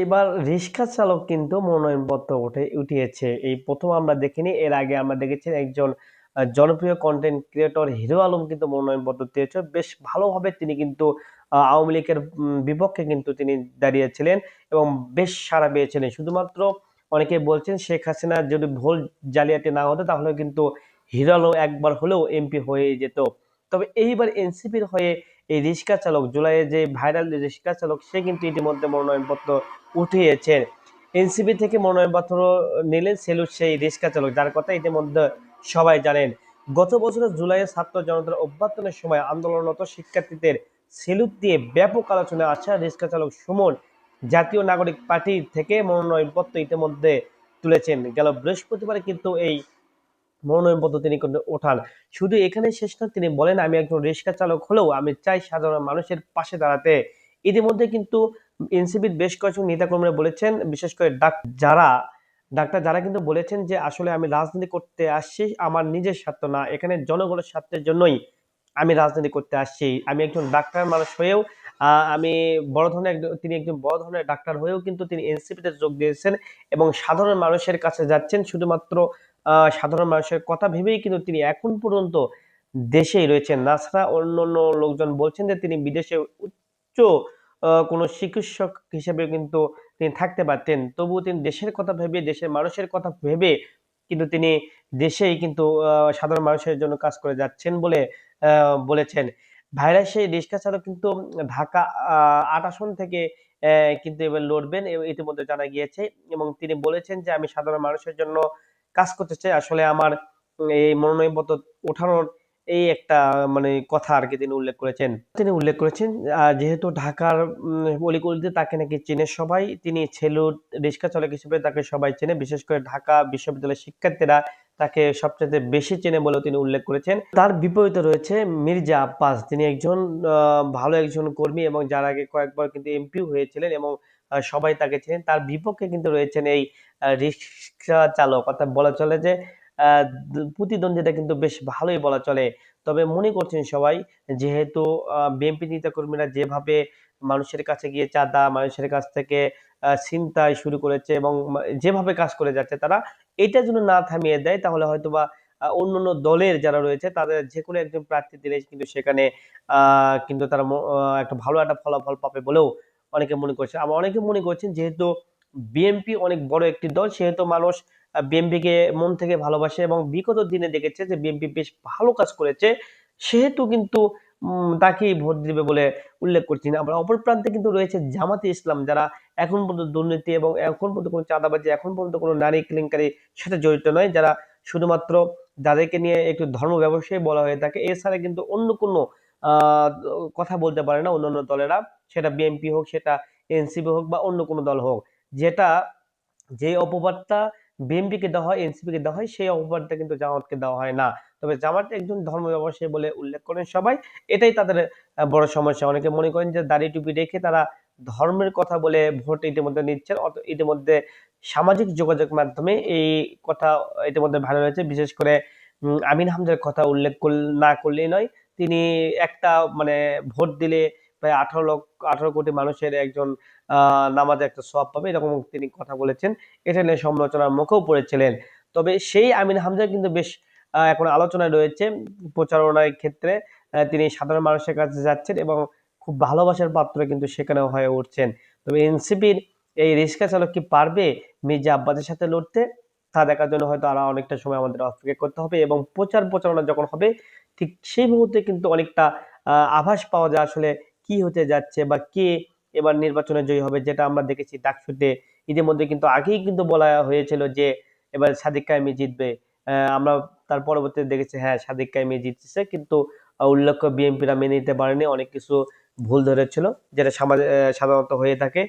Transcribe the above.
এবার রিক্সা চালক কিন্তু মনোনয়নপত্র উঠিয়েছে। এই প্রথম আমরা দেখিনি। এর আগে আমরা দেখেছি একজন জনপ্রিয় কনটেন্ট ক্রিয়েটর হিরো আলম কিন্তু মনোনয়নপত্র দিয়েছে। বেশ ভালোভাবে তিনি কিন্তু আওয়ামী লীগের বিপক্ষে কিন্তু তিনি দাঁড়িয়েছিলেন এবং বেশ সাড়া পেয়েছিলেন। শুধুমাত্র অনেকে বলছেন শেখ হাসিনা যদি ভোট জালিয়াতি না হতো তাহলে কিন্তু হিরো আলম একবার হলেও এমপি হয়ে যেত। তবে এইবার এনসিপির হয়ে এই রিক্সা চালক জুলাইয়ে যে ভাইরাল রিক্সা চালক সে কিন্তু ইতিমধ্যে মনোনয়নপত্র উঠিয়েছেন। এনসিপি থেকে মনোনয়নপত্র নিলেন সেলুট সেই রিক্সা চালক যার কথা ইতিমধ্যে সবাই জানেন। গত বছরের জুলাইয়ে ছাত্র জনতার অভ্যর্থনের সময় আন্দোলনরত শিক্ষার্থীদের সেলুট দিয়ে ব্যাপক আলোচনায় আসা রিক্সা চালক সুমন জাতীয় নাগরিক পার্টি থেকে মনোনয়নপত্র ইতিমধ্যে তুলেছেন। গেল বৃহস্পতিবার কিন্তু এই মনোনয়নপত্র তিনি কিন্তু ওঠান। শুধু এখানে শেষ নয়, তিনি বলেন আমি একজন রিক্সা চালক হলেও আমি চাই সাধারণ মানুষের পাশে দাঁড়াতে। ইতিমধ্যে কিন্তু এনসিপির বেশ কয়েকজন নেতাকর্মীরা বলেছেন, বিশেষ করে ডাক্তার যারা কিন্তু বলেছেন যে আসলে আমি রাজনীতি করতে আসছি আমার নিজের স্বার্থ না, এখানে জনগণের স্বার্থের জন্যই আমি রাজনীতি করতে আসছি। আমি একজন ডাক্তার মানুষ হয়েও আমি তিনি একজন বড় ধরনের ডাক্তার হয়েও কিন্তু তিনি এনসিপিতে যোগ দিয়েছেন এবং সাধারণ মানুষের কাছে যাচ্ছেন শুধুমাত্র সাধারণ মানুষের কথা ভেবেই কিন্তু তিনি এখন পর্যন্ত দেশেই রয়েছেন। তাছাড়া অন্যান্য লোকজন বলছেন যে তিনি বিদেশে উচ্চ কোনো চিকিৎসক হিসেবে কিন্তু তিনি থাকতে পারতেন। তবুও তিনি দেশের কথা ভেবে, দেশের মানুষের কথা ভেবে কিন্তু তিনি দেশেই কিন্তু সাধারণ মানুষের জন্য কাজ করে যাচ্ছেন বলে বলেছেন। ভাইরাস সেই রিক্সা চালক কিন্তু ঢাকা ৮ আসন থেকে কিন্তু এবার লড়বেন ইতিমধ্যে জানা গিয়েছে এবং তিনি বলেছেন যে আমি সাধারণ মানুষের জন্য কাজ করতে চাই। আসলে আমার এই মনোনয়নপত্র ওঠানোর এই একটা মানে কথা আরকি তিনি উল্লেখ করেছেন। তিনি উল্লেখ করেছেন যেহেতু ঢাকার অলিগলিতে তাকে নাকি চেনে সবাই। তিনি ছেলুট রিক্সা চালক হিসেবে তাকে সবাই চেনে। বিশেষ করে ঢাকা বিশ্ববিদ্যালয়ের শিক্ষার্থীরা তাকে সবচাইতে বেশি চেনে বলেও তিনি উল্লেখ করেছেন। তার বিপরীতে রয়েছে মির্জা আব্বাস। তিনি একজন ভালো একজন কর্মী এবং যার আগে কয়েকবার কিন্তু এমপিও হয়েছিলেন এবং সবাই তাকে চেনেন। তার বিপক্ষে কিন্তু রয়েছেন এই রিক্সা চালক, অর্থাৎ বলা চলে যে প্রতিদ্বন্দ্বিতা কিন্তু বেশ ভালোই বলা চলে। তবে মনে করছেন সবাই যেহেতু বিএনপি নেতাকর্মীরা যেভাবে মানুষের কাছে গিয়ে চাঁদা, মানুষের কাছ থেকে ছিনতাই শুরু করেছে এবং যেভাবে কাজ করে যাচ্ছে তারা, এটা যদি না থামিয়ে দেয় তাহলে হয়তোবা অন্যান্য দলের যারা রয়েছে তাদের যেকোনো একজন প্রার্থী দিলে কিন্তু সেখানে কিন্তু তারা একটা ভালো একটা ফলাফল পাবে বলেও অনেকে মনে করছে। আবার অনেকে মনে করছেন যেহেতু বিএনপি অনেক বড় একটি দল সেহেতু মানুষ বিএনপিকে মন থেকে ভালোবাসে এবং বিগত দিনে দেখেছে যে বিএনপি বেশ ভালো কাজ করেছে সেহেতু কিন্তু তাকেই ভোট দিবে বলে উল্লেখ করছি না। আবার অপর প্রান্তে কিন্তু রয়েছে জামাতে ইসলাম যারা এখন পর্যন্ত দুর্নীতি এবং এখন পর্যন্ত কোনো চাঁদাবাজি, এখন পর্যন্ত কোনো নারী কেলেঙ্কারির সাথে জড়িত নয়, যারা শুধুমাত্র যাদেরকে নিয়ে একটু ধর্ম ব্যবসায়ী বলা হয়ে থাকে, এছাড়া কিন্তু অন্য কোনো আহ কথা বলতে পারে না অন্যান্য দলেরা, সেটা বিএনপি হোক, সেটা এনসিপি হোক বা অন্য কোনো দল হোক। যেটা যে অপবাদটা বিএনপিকে দেওয়া হয়, এনসিপিকে দেওয়া হয়, সেই অপবাদটা কিন্তু জামাতকে দেওয়া হয় না। তবে জামাত একজন ধর্ম ব্যবসায়ী বলে উল্লেখ করেন সবাই। এটাই তাদের বড় সমস্যা। অনেকে মনে করেন যে দাড়ি টুপি রেখে তারা ধর্মের কথা বলে ভোট ইতিমধ্যে নিচ্ছেন। ইতিমধ্যে সামাজিক যোগাযোগ মাধ্যমে এই কথা ইতিমধ্যে ভাইরাল হয়েছে। বিশেষ করে আমিন হামজার কথা উল্লেখ না করলেই নয়। তিনি একটা মানে ভোট দিলে প্রায় 18 কোটি মানুষের একজন নামাজে একটা সওয়াব পাবে, এরকম তিনি কথা বলেছেন। এটা নিয়ে সমালোচনার মুখেও পড়েছিলেন। তবে সেই আমিন হামজা কিন্তু বেশ এখন আলোচনায় রয়েছে প্রচারণার ক্ষেত্রে। তিনি সাধারণ মানুষের কাছে যাচ্ছেন এবং খুব ভালোবাসার পাত্র কিন্তু সেখানেও হয়ে উঠছেন। তবে এনসিপির এই রিক্সা চালক কি পারবে মির্জা আব্বাসের সাথে লড়তে? তা দেখার জন্য হয়তো আরো অনেকটা সময় আমাদের অপেক্ষা করতে হবে এবং প্রচারণা যখন হবে ঠিক সেই মুহূর্তে কিন্তু অনেকটা আভাস পাওয়া যায় আসলে কি হতে যাচ্ছে বা কে এবার নির্বাচনে জয়ী হবে। যেটা আমরা দেখেছি ডাকসুতে ইতিমধ্যে কিন্তু আগেই কিন্তু বলা হয়েছিল যে এবার সাদিক কায়েমি জিতবে। আমরা তার পরবর্তীতে দেখেছি হ্যাঁ সাদিক কায়েমি জিতছে, কিন্তু উল্লেখ্য বিএনপিরা মেনে নিতে পারেনি, অনেক কিছু ভুল ধরেছিল যেটা সাধারণত হয়ে থাকে।